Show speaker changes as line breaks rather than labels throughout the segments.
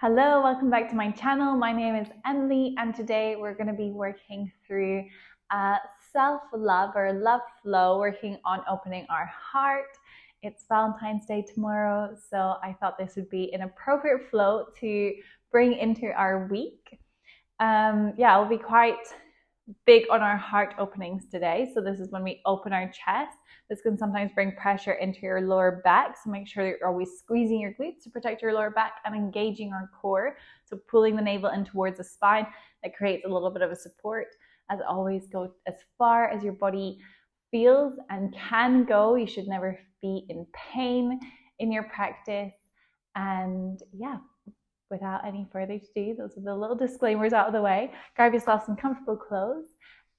Hello, welcome back to my channel. My name is Emilie, and today we're going to be working through self-love or love flow, working on opening our heart. It's Valentine's Day tomorrow, so I thought this would be an appropriate flow to bring into our week. I'll be quite big on our heart openings today. So this is when we open our chest. This can sometimes bring pressure into your lower back. So make sure that you're always squeezing your glutes to protect your lower back and engaging our core. So pulling the navel in towards the spine. That creates a little bit of a support. As always, go as far as your body feels and can go. You should never be in pain in your practice. And without any further ado, those are the little disclaimers out of the way. Grab yourself some comfortable clothes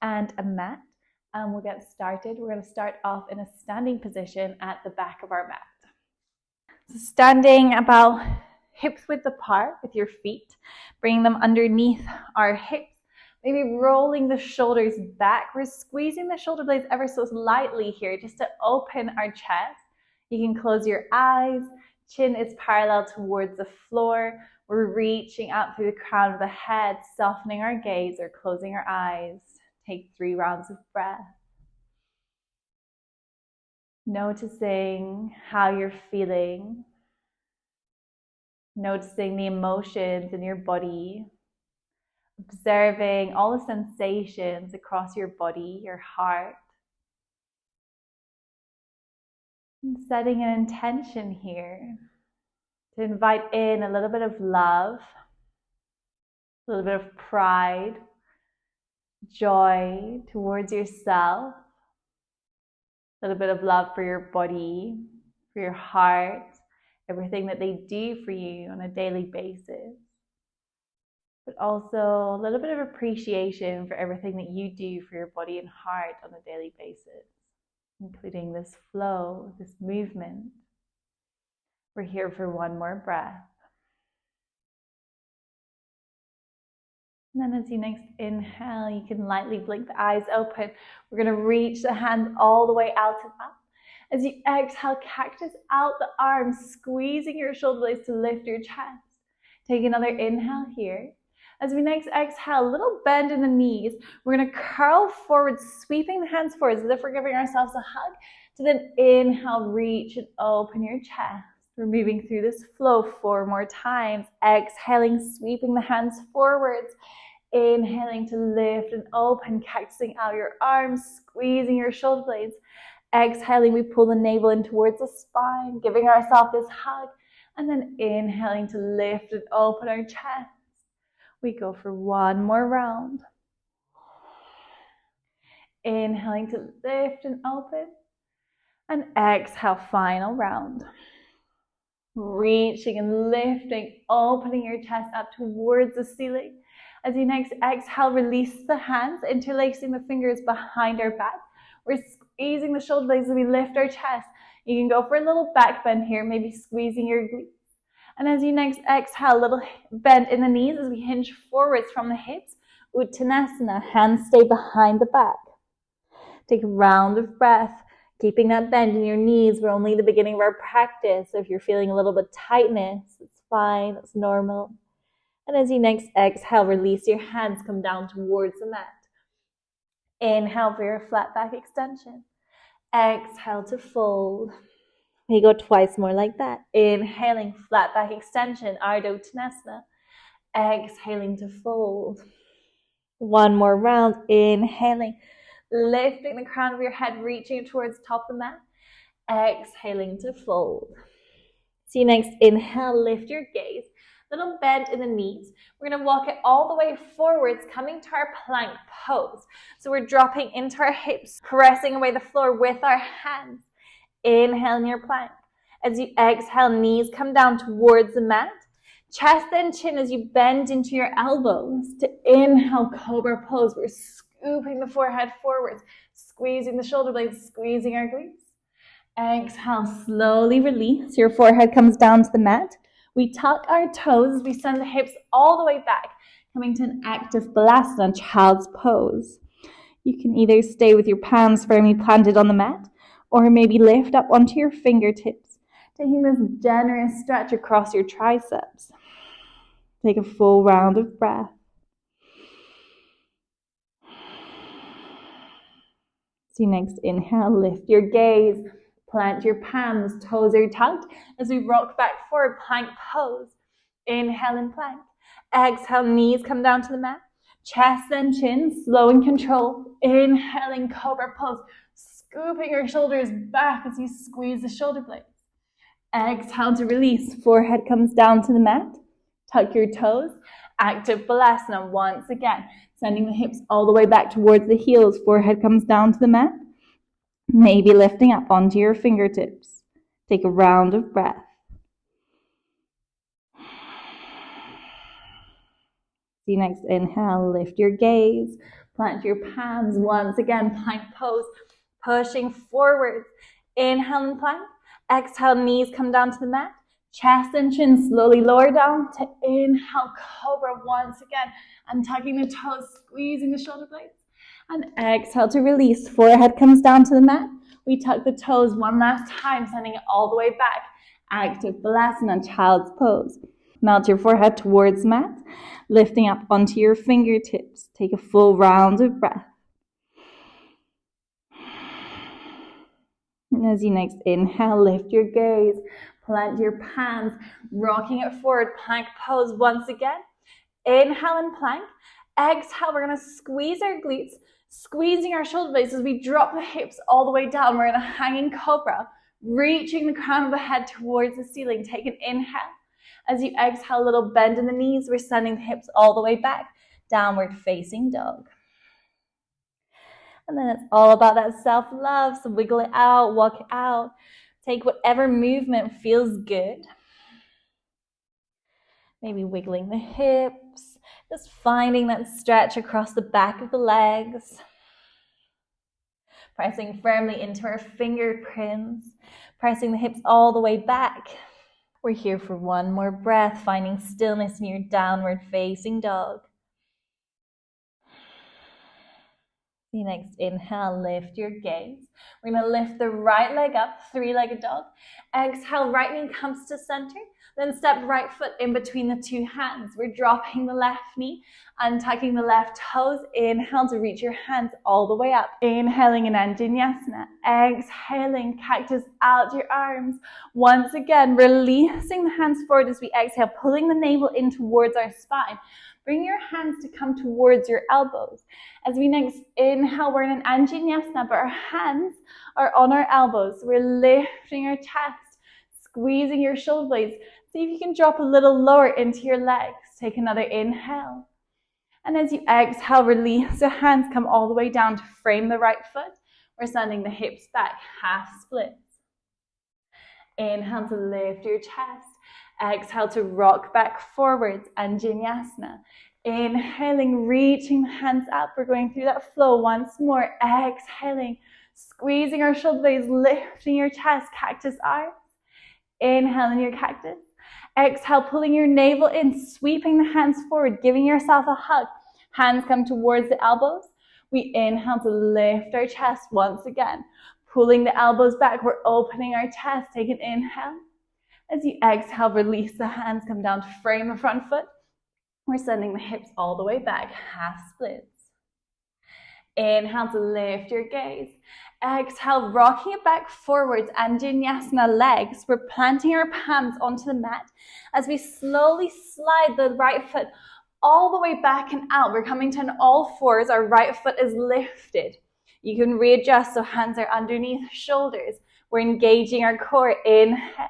and a mat, and we'll get started. We're going to start off in a standing position at the back of our mat. So standing about hips width apart with your feet, bringing them underneath our hips, maybe rolling the shoulders back. We're squeezing the shoulder blades ever so lightly here just to open our chest. You can close your eyes. Chin is parallel towards the floor. We're reaching out through the crown of the head, softening our gaze or closing our eyes. Take 3 rounds of breath. Noticing how you're feeling. Noticing the emotions in your body. Observing all the sensations across your body, your heart. And setting an intention here to invite in a little bit of love, a little bit of pride, joy towards yourself, a little bit of love for your body, for your heart, everything that they do for you on a daily basis, but also a little bit of appreciation for everything that you do for your body and heart on a daily basis, including this flow, this movement. We're here for one more breath. And then as you next inhale, you can lightly blink the eyes open. We're going to reach the hands all the way out and up. As you exhale, cactus out the arms, squeezing your shoulder blades to lift your chest. Take another inhale here. As we next exhale, a little bend in the knees. We're going to curl forward, sweeping the hands forward as if we're giving ourselves a hug. To then inhale, reach and open your chest. We're moving through this flow 4 more times. Exhaling, sweeping the hands forwards. Inhaling to lift and open, cactusing out your arms, squeezing your shoulder blades. Exhaling, we pull the navel in towards the spine, giving ourselves this hug. And then inhaling to lift and open our chest. We go for one more round. Inhaling to lift and open. And exhale, final round. Reaching and lifting, opening your chest up towards the ceiling. As you next exhale, release the hands, interlacing the fingers behind our back. We're squeezing the shoulder blades as we lift our chest. You can go for a little back bend here, maybe squeezing your glutes. And as you next exhale, a little bend in the knees as we hinge forwards from the hips. Uttanasana, hands stay behind the back. Take a round of breath, keeping that bend in your knees. We're only the beginning of our practice. So if you're feeling a little bit tightness, it's fine, it's normal. And as you next exhale, release your hands, come down towards the mat. Inhale for your flat back extension. Exhale to fold. We go twice more like that. Inhaling, flat back extension, Ardha Uttanasana. Exhaling to fold. One more round. Inhaling, lifting the crown of your head, reaching towards the top of the mat. Exhaling to fold. So you next inhale, lift your gaze. Little bend in the knees. We're going to walk it all the way forwards, coming to our plank pose. So we're dropping into our hips, pressing away the floor with our hands. Inhale in your plank. As you exhale, knees come down towards the mat. Chest and chin as you bend into your elbows. To inhale, cobra pose. We're scooping the forehead forwards, squeezing the shoulder blades, squeezing our glutes. Exhale, slowly release. Your forehead comes down to the mat. We tuck our toes as we send the hips all the way back, coming to an active balasana, child's pose. You can either stay with your palms firmly planted on the mat, or maybe lift up onto your fingertips, taking this generous stretch across your triceps. Take a full round of breath. So next inhale, lift your gaze, plant your palms, toes are tucked as we rock back forward, plank pose. Inhale and plank. Exhale, knees come down to the mat. Chest and chin, slow and control. Inhaling, cobra pose, scooping your shoulders back as you squeeze the shoulder blades. Exhale to release, forehead comes down to the mat. Tuck your toes, active Balasana once again. Sending the hips all the way back towards the heels. Forehead comes down to the mat. Maybe lifting up onto your fingertips. Take a round of breath. See, next inhale, lift your gaze. Plant your palms once again. Plank pose. Pushing forwards. Inhale and plank. Exhale, knees come down to the mat. Chest and chin slowly lower down to inhale, cobra once again. And tucking the toes, squeezing the shoulder blades. And exhale to release. Forehead comes down to the mat. We tuck the toes one last time, sending it all the way back. Active Balasana, child's pose. Melt your forehead towards mat, lifting up onto your fingertips. Take a full round of breath. And as you next inhale, lift your gaze. Plant your palms, rocking it forward, plank pose once again. Inhale and plank. Exhale, we're going to squeeze our glutes, squeezing our shoulder blades as we drop the hips all the way down. We're in a hanging cobra, reaching the crown of the head towards the ceiling. Take an inhale. As you exhale, a little bend in the knees. We're sending the hips all the way back. Downward facing dog. And then it's all about that self-love. So wiggle it out, walk it out. Take whatever movement feels good. Maybe wiggling the hips. Just finding that stretch across the back of the legs. Pressing firmly into our fingerprints. Pressing the hips all the way back. We're here for one more breath, finding stillness in your downward facing dog. The next inhale, lift your gaze. We're going to lift the right leg up, three-legged dog. Exhale, right knee comes to center. Then step right foot in between the two hands. We're dropping the left knee, untucking the left toes. Inhale to reach your hands all the way up. Inhaling in Anjaneyasana. Exhaling, cactus out your arms. Once again, releasing the hands forward as we exhale, pulling the navel in towards our spine. Bring your hands to come towards your elbows. As we next inhale, we're in an Anjaneyasana, but our hands are on our elbows. We're lifting our chest, squeezing your shoulder blades. See if you can drop a little lower into your legs. Take another inhale. And as you exhale, release the hands, come all the way down to frame the right foot. We're sending the hips back, half splits. Inhale to lift your chest. Exhale to rock back forwards, Anjaneyasana. Inhaling, reaching the hands up. We're going through that flow once more. Exhaling, squeezing our shoulder blades, lifting your chest, cactus arms. Inhaling your cactus. Exhale, pulling your navel in, sweeping the hands forward, giving yourself a hug. Hands come towards the elbows. We inhale to lift our chest once again. Pulling the elbows back, we're opening our chest. Take an inhale. As you exhale, release the hands, come down to frame the front foot. We're sending the hips all the way back, half splits. Inhale to lift your gaze. Exhale, rocking it back forwards, Anjaneyasana legs. We're planting our palms onto the mat as we slowly slide the right foot all the way back and out. We're coming to an all fours. Our right foot is lifted. You can readjust so hands are underneath shoulders. We're engaging our core. Inhale.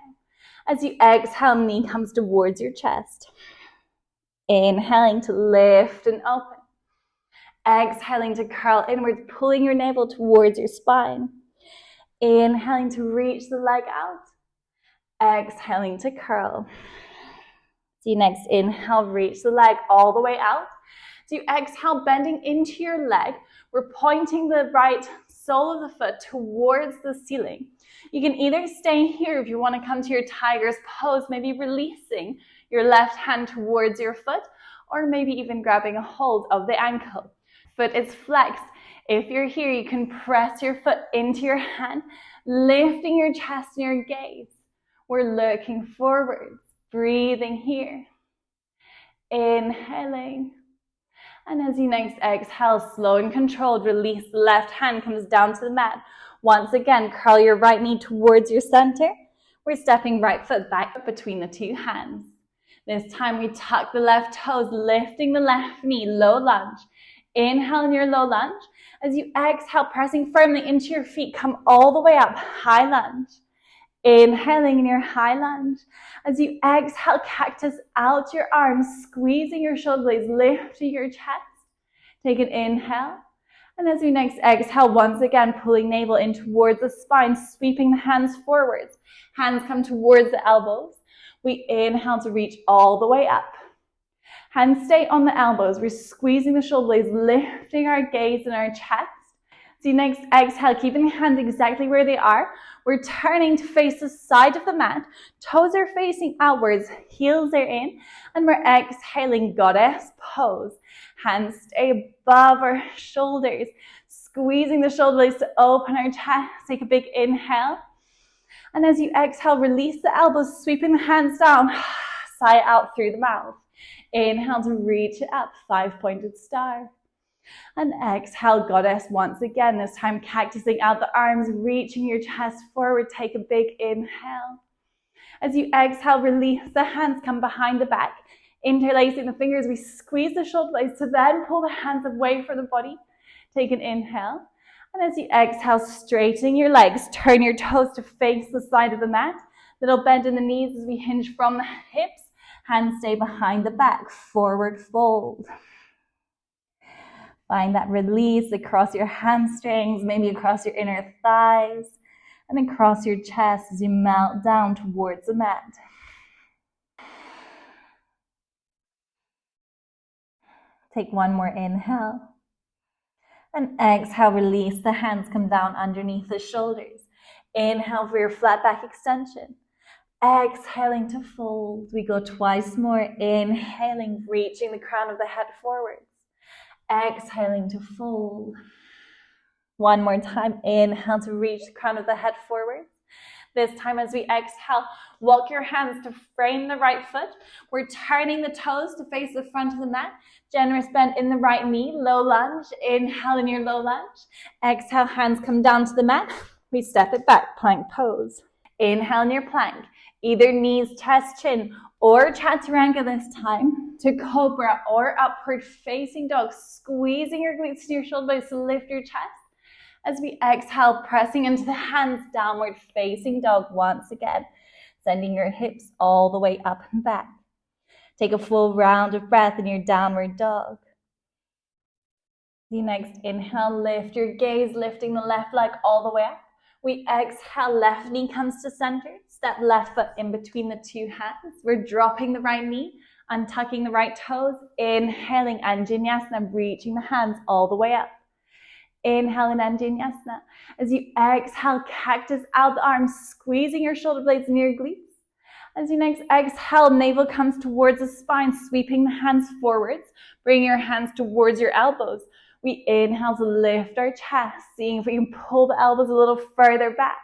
As you exhale, knee comes towards your chest. Inhaling to lift and open. Exhaling to curl inwards, pulling your navel towards your spine. Inhaling to reach the leg out. Exhaling to curl. So you next inhale, reach the leg all the way out. So you exhale, bending into your leg. We're pointing the right sole of the foot towards the ceiling. You can either stay here if you want to come to your tiger's pose, maybe releasing your left hand towards your foot, or maybe even grabbing a hold of the ankle. Foot is flexed. If you're here, you can press your foot into your hand, lifting your chest and your gaze. We're looking forwards, breathing here. Inhaling. And as you next exhale, slow and controlled, release the left hand, comes down to the mat. Once again, curl your right knee towards your center. We're stepping right foot back between the two hands. This time we tuck the left toes, lifting the left knee, low lunge. Inhale in your low lunge. As you exhale, pressing firmly into your feet, come all the way up, high lunge. Inhaling in your high lunge. As you exhale, cactus out your arms, squeezing your shoulder blades, lifting your chest. Take an inhale. And as we next exhale, once again, pulling navel in towards the spine, sweeping the hands forwards. Hands come towards the elbows. We inhale to reach all the way up. Hands stay on the elbows. We're squeezing the shoulder blades, lifting our gaze and our chest. So you next exhale, keeping the hands exactly where they are. We're turning to face the side of the mat. Toes are facing outwards, heels are in, and we're exhaling, goddess pose. Hands stay above our shoulders, squeezing the shoulder blades to open our chest. Take a big inhale. And as you exhale, release the elbows, sweeping the hands down, sigh out through the mouth. Inhale to reach it up, 5-pointed star. And exhale, goddess once again, this time cactusing out the arms, reaching your chest forward. Take a big inhale. As you exhale, release the hands, come behind the back. Interlacing the fingers, we squeeze the shoulder blades to then pull the hands away from the body. Take an inhale. And as you exhale, straightening your legs, turn your toes to face the side of the mat. Little bend in the knees as we hinge from the hips. Hands stay behind the back, forward fold. Find that release across your hamstrings, maybe across your inner thighs, and then across your chest as you melt down towards the mat. Take one more inhale. And exhale, release the hands, come down underneath the shoulders. Inhale for your flat back extension. Exhaling to fold. We go twice more. Inhaling, reaching the crown of the head forwards. Exhaling to fold. One more time. Inhale to reach the crown of the head forwards. This time as we exhale, walk your hands to frame the right foot. We're turning the toes to face the front of the mat. Generous bend in the right knee, low lunge. Inhale in your low lunge. Exhale, hands come down to the mat. We step it back, plank pose. Inhale in your plank. Either knees, chest, chin, or chaturanga this time, to cobra or upward facing dog, squeezing your glutes to your shoulder blades to lift your chest. As we exhale, pressing into the hands, downward facing dog once again, sending your hips all the way up and back. Take a full round of breath in your downward dog. The next inhale, lift your gaze, lifting the left leg all the way up. We exhale, left knee comes to center. Step left foot in between the two hands. We're dropping the right knee, untucking the right toes. Inhaling Anjaneyasana, reaching the hands all the way up. Inhale in Anjaneyasana. As you exhale, cactus out the arms, squeezing your shoulder blades near your glutes. As you next exhale, navel comes towards the spine, sweeping the hands forwards. Bring your hands towards your elbows. We inhale to lift our chest, seeing if we can pull the elbows a little further back.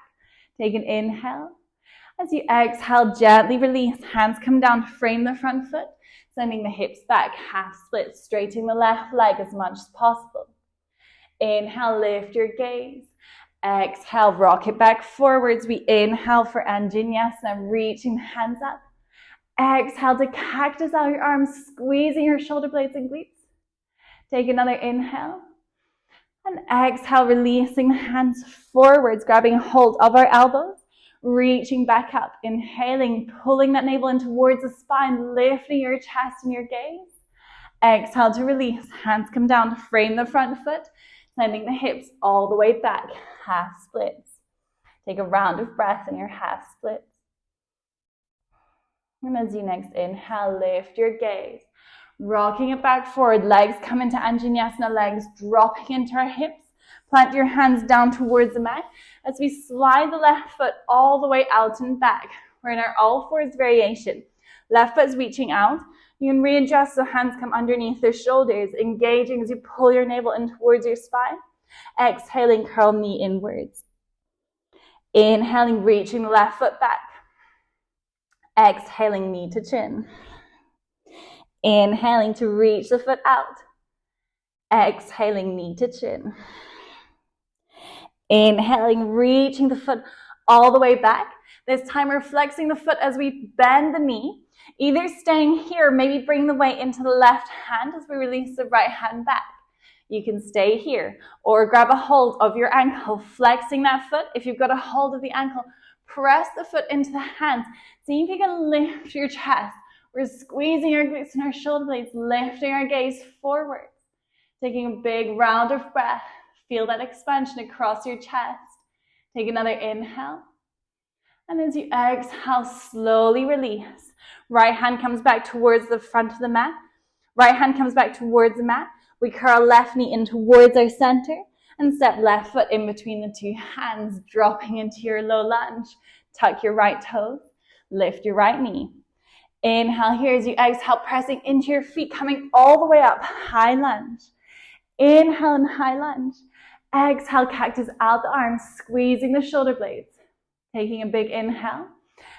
Take an inhale. As you exhale, gently release. Hands come down, frame the front foot, sending the hips back, half split, straightening the left leg as much as possible. Inhale, lift your gaze. Exhale, rock it back forwards. We inhale for Anjaneyasana, reaching the hands up. Exhale to cactus out your arms, squeezing your shoulder blades and glutes. Take another inhale. And exhale, releasing the hands forwards, grabbing a hold of our elbows, reaching back up. Inhaling, pulling that navel in towards the spine, lifting your chest and your gaze. Exhale to release. Hands come down to frame the front foot, sending the hips all the way back, half splits. Take a round of breath in your half splits. And as you next inhale, lift your gaze. Rocking it back forward, legs come into Anjaneyasana, legs dropping into our hips. Plant your hands down towards the mat as we slide the left foot all the way out and back. We're in our all fours variation. Left foot's reaching out. You can readjust so hands come underneath their shoulders, engaging as you pull your navel in towards your spine. Exhaling, curl knee inwards. Inhaling, reaching the left foot back. Exhaling, knee to chin. Inhaling to reach the foot out. Exhaling, knee to chin. Inhaling, reaching the foot all the way back. This time we're flexing the foot as we bend the knee. Either staying here, maybe bring the weight into the left hand as we release the right hand back. You can stay here or grab a hold of your ankle, flexing that foot. If you've got a hold of the ankle, press the foot into the hands. See if you can lift your chest. We're squeezing our glutes and our shoulder blades, lifting our gaze forward. Taking a big round of breath. Feel that expansion across your chest. Take another inhale. And as you exhale, slowly release. Right hand comes back towards the front of the mat. Right hand comes back towards the mat. We curl left knee in towards our center and step left foot in between the two hands, dropping into your low lunge. Tuck your right toes. Lift your right knee. Inhale here as you exhale, pressing into your feet, coming all the way up. High lunge. Inhale and high lunge. Exhale, cactus out the arms, squeezing the shoulder blades. Taking a big inhale.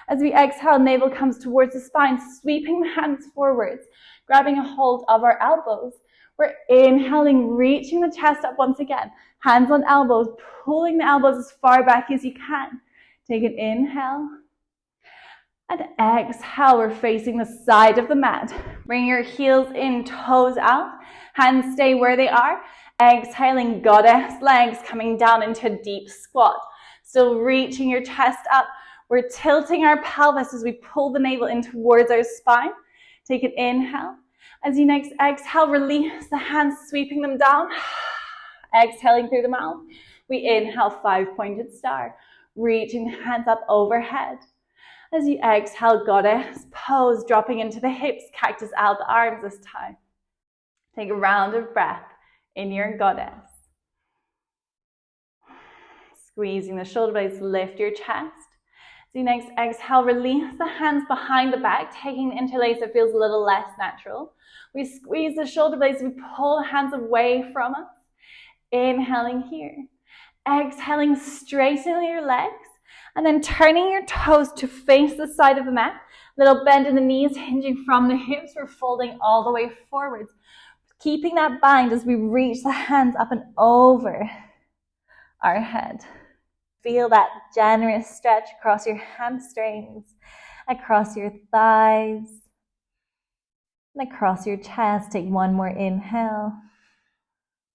As we exhale, navel comes towards the spine, sweeping the hands forwards, grabbing a hold of our elbows. We're inhaling, reaching the chest up once again. Hands on elbows, pulling the elbows as far back as you can. Take an inhale. And exhale, we're facing the side of the mat. Bring your heels in, toes out. Hands stay where they are. Exhaling, goddess legs coming down into a deep squat. Still reaching your chest up. We're tilting our pelvis as we pull the navel in towards our spine. Take an inhale. As you next exhale, release the hands, sweeping them down. Exhaling through the mouth. We inhale, 5-pointed star. Reaching the hands up overhead. As you exhale, goddess pose, dropping into the hips, cactus out the arms this time. Take a round of breath in your goddess. Squeezing the shoulder blades, lift your chest. As you next exhale, release the hands behind the back, taking the interlace that feels a little less natural. We squeeze the shoulder blades, we pull the hands away from us. Inhaling here. Exhaling, straighten your legs. And then turning your toes to face the side of the mat. Little bend in the knees, hinging from the hips. We're folding all the way forwards. Keeping that bind as we reach the hands up and over our head. Feel that generous stretch across your hamstrings, across your thighs, and across your chest. Take one more inhale.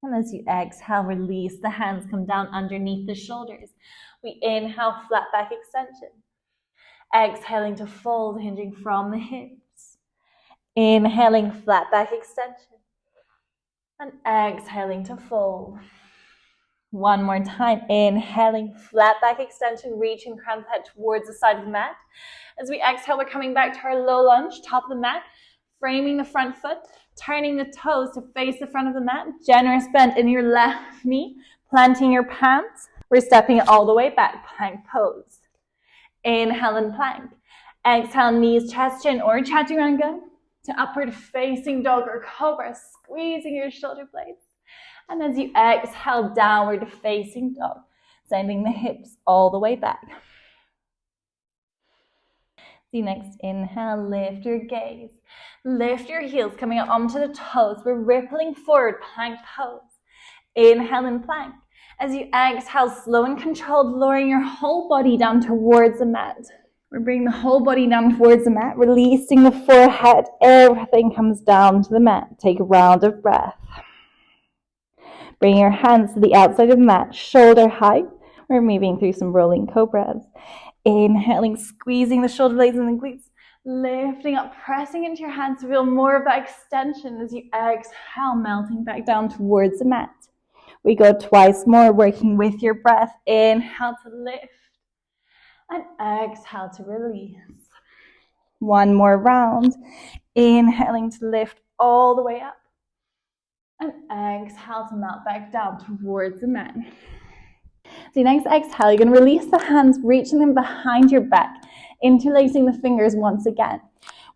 And as you exhale, release the hands, come down underneath the shoulders. We inhale, flat back extension. Exhaling to fold, hinging from the hips. Inhaling, flat back extension. And exhaling to fold. One more time. Inhaling, flat back extension, reaching crown of the head towards the side of the mat. As we exhale, we're coming back to our low lunge, top of the mat. Framing the front foot, turning the toes to face the front of the mat. Generous bend in your left knee, planting your palms. We're stepping it all the way back, plank pose. Inhale and plank. Exhale, knees, chest, chin, or chaturanga to upward facing dog or cobra, squeezing your shoulder blades. And as you exhale, downward facing dog, sending the hips all the way back. The next inhale, lift your gaze. Lift your heels, coming up onto the toes. We're rippling forward, plank pose. Inhale and plank. As you exhale, slow and controlled, lowering your whole body down towards the mat. We're bringing the whole body down towards the mat, releasing the forehead. Everything comes down to the mat. Take a round of breath. Bring your hands to the outside of the mat, shoulder height. We're moving through some rolling cobras. Inhaling, squeezing the shoulder blades and the glutes. Lifting up, pressing into your hands to feel more of that extension as you exhale, melting back down towards the mat. We go twice more, working with your breath. Inhale to lift and exhale to release. One more round. Inhaling to lift all the way up and exhale to melt back down towards the mat. So next exhale, you're going to release the hands, reaching them behind your back, interlacing the fingers once again.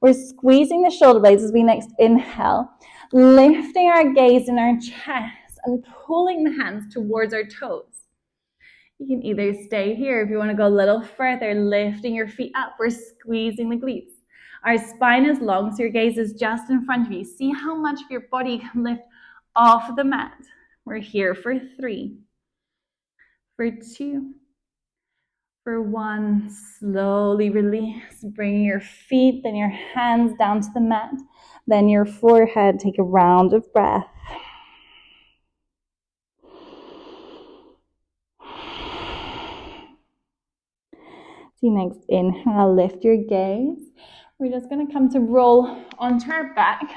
We're squeezing the shoulder blades as we next inhale, lifting our gaze in our chest and pulling the hands towards our toes. You can either stay here if you want to go a little further, lifting your feet up. We're squeezing the glutes. Our spine is long, so your gaze is just in front of you. See how much of your body can lift off the mat. We're here for 3, for 2, for 1. Slowly release. Bring your feet, then your hands down to the mat. Then your forehead. Take a round of breath. So next inhale, lift your gaze. We're just going to come to roll onto our back.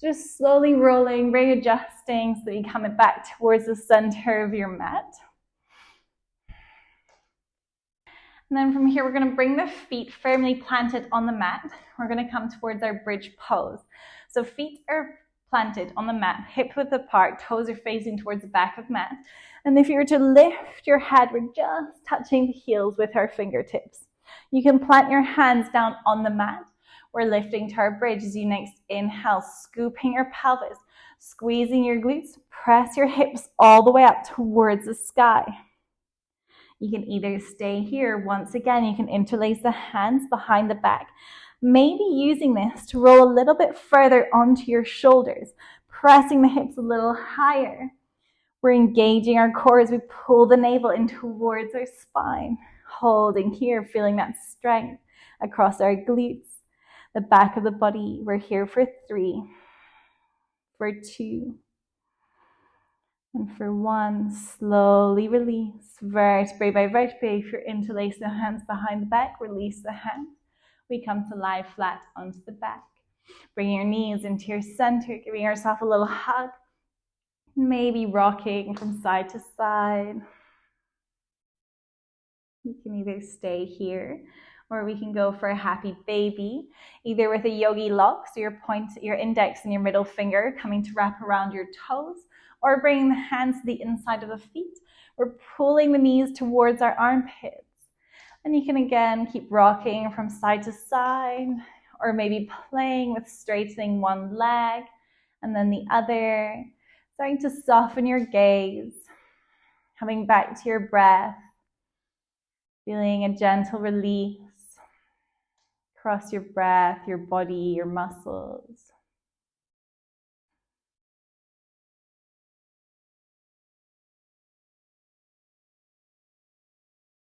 Just slowly rolling, readjusting so that you come back towards the center of your mat. And then from here, we're going to bring the feet firmly planted on the mat. We're going to come towards our bridge pose. So feet are planted on the mat, hip width apart, toes are facing towards the back of the mat. And if you were to lift your head, we're just touching the heels with our fingertips. You can plant your hands down on the mat. We're lifting to our bridge as you next inhale, scooping your pelvis, squeezing your glutes, press your hips all the way up towards the sky. You can either stay here. Once again, you can interlace the hands behind the back. Maybe using this to roll a little bit further onto your shoulders, pressing the hips a little higher. We're engaging our core as we pull the navel in towards our spine. Holding here, feeling that strength across our glutes, the back of the body. We're here for 3, for 2, and for 1. Slowly release, vertebrae by vertebrae. If you're interlacing the hands behind the back, release the hands. We come to lie flat onto the back. Bring your knees into your center, giving yourself a little hug. Maybe rocking from side to side. You can either stay here or we can go for a happy baby, either with a yogi lock, so your index and your middle finger coming to wrap around your toes, or bringing the hands to the inside of the feet. We're pulling the knees towards our armpits. And you can again keep rocking from side to side, or maybe playing with straightening one leg and then the other. Starting to soften your gaze, coming back to your breath, feeling a gentle release across your breath, your body, your muscles.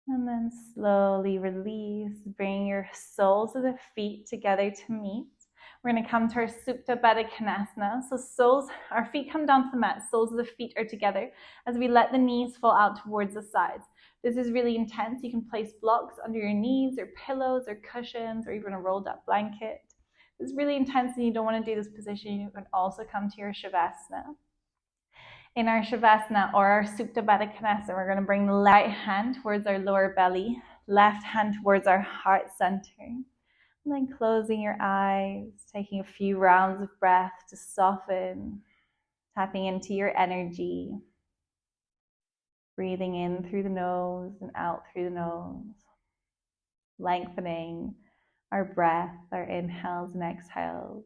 And then slowly release, bring your soles of the feet together to meet. We're going to come to our Supta Baddha Konasana. So our feet come down to the mat, soles of the feet are together as we let the knees fall out towards the sides. This is really intense. You can place blocks under your knees or pillows or cushions or even a rolled up blanket. It's really intense and you don't want to do this position. You can also come to your Shavasana. In our Shavasana or our Supta Baddha Konasana, we're going to bring the right hand towards our lower belly, left hand towards our heart center. And then closing your eyes, taking a few rounds of breath to soften, tapping into your energy. Breathing in through the nose and out through the nose. Lengthening our breath, our inhales and exhales.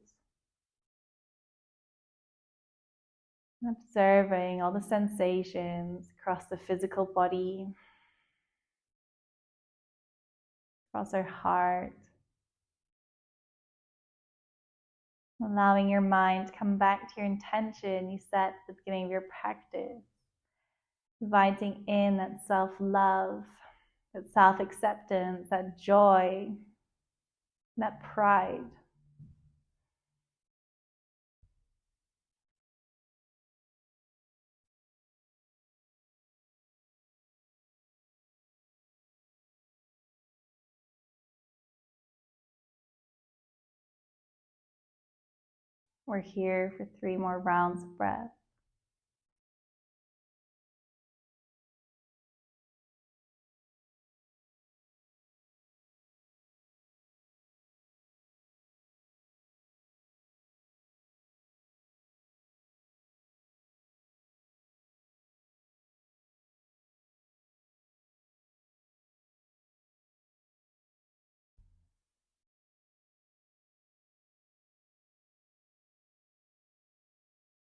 And observing all the sensations across the physical body, across our heart. Allowing your mind to come back to your intention you set at the beginning of your practice. Inviting in that self-love, that self-acceptance, that joy, that pride. We're here for 3 more rounds of breath.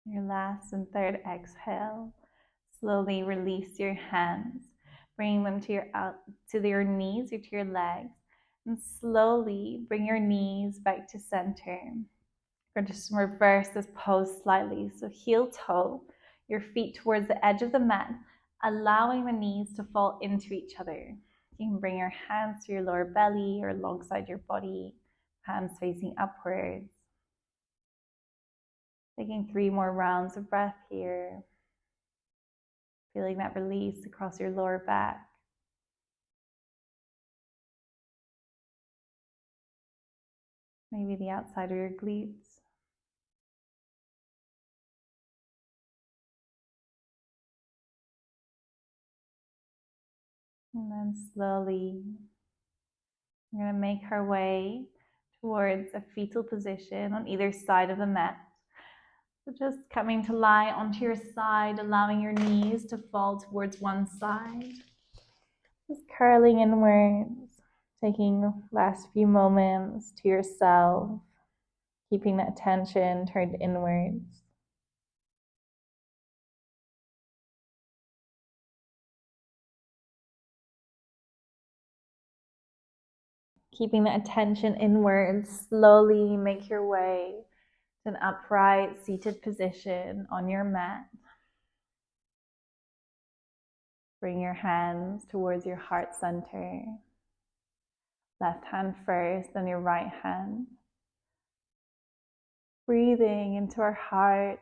Your last and third exhale, slowly release your hands, bringing them to your knees or to your legs, And slowly bring your knees back to center. We're going to just reverse this pose slightly. So heel toe, your feet towards the edge of the mat, allowing the knees to fall into each other. You can bring your hands to your lower belly or alongside your body, hands facing upwards. Taking 3 more rounds of breath here. Feeling that release across your lower back. Maybe the outside of your glutes. And then slowly, we're going to make our way towards a fetal position on either side of the mat. So just coming to lie onto your side, allowing your knees to fall towards one side. Just curling inwards, taking last few moments to yourself, keeping that attention turned inwards. Keeping the attention inwards, slowly make your way to an upright seated position on your mat. Bring your hands towards your heart center. Left hand first, then your right hand. Breathing into our heart.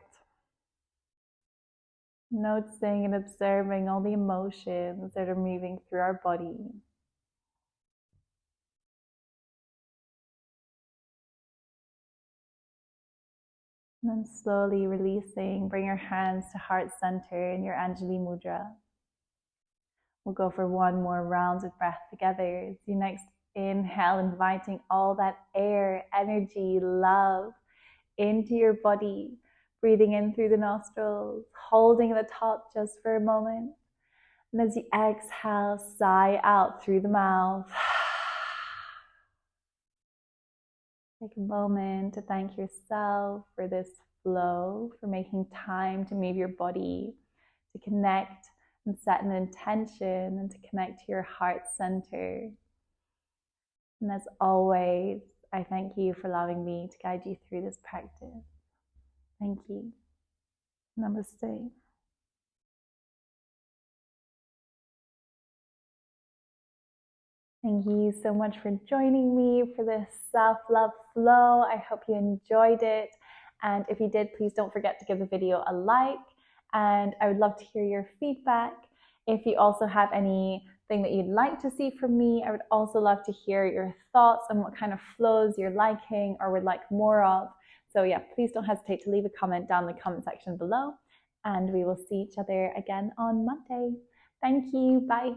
Noticing and observing all the emotions that are moving through our body. And then slowly releasing, bring your hands to heart center in your Anjali Mudra. We'll go for 1 more round of breath together. As you next inhale, inviting all that air, energy, love into your body. Breathing in through the nostrils, holding at the top just for a moment. And as you exhale, sigh out through the mouth. Take a moment to thank yourself for this flow, for making time to move your body, to connect and set an intention and to connect to your heart center. And as always, I thank you for allowing me to guide you through this practice. Thank you. Namaste. Thank you so much for joining me for this self-love flow. I hope you enjoyed it. And if you did, please don't forget to give the video a like. And I would love to hear your feedback. If you also have anything that you'd like to see from me, I would also love to hear your thoughts on what kind of flows you're liking or would like more of. So yeah, please don't hesitate to leave a comment down in the comment section below. And we will see each other again on Monday. Thank you. Bye.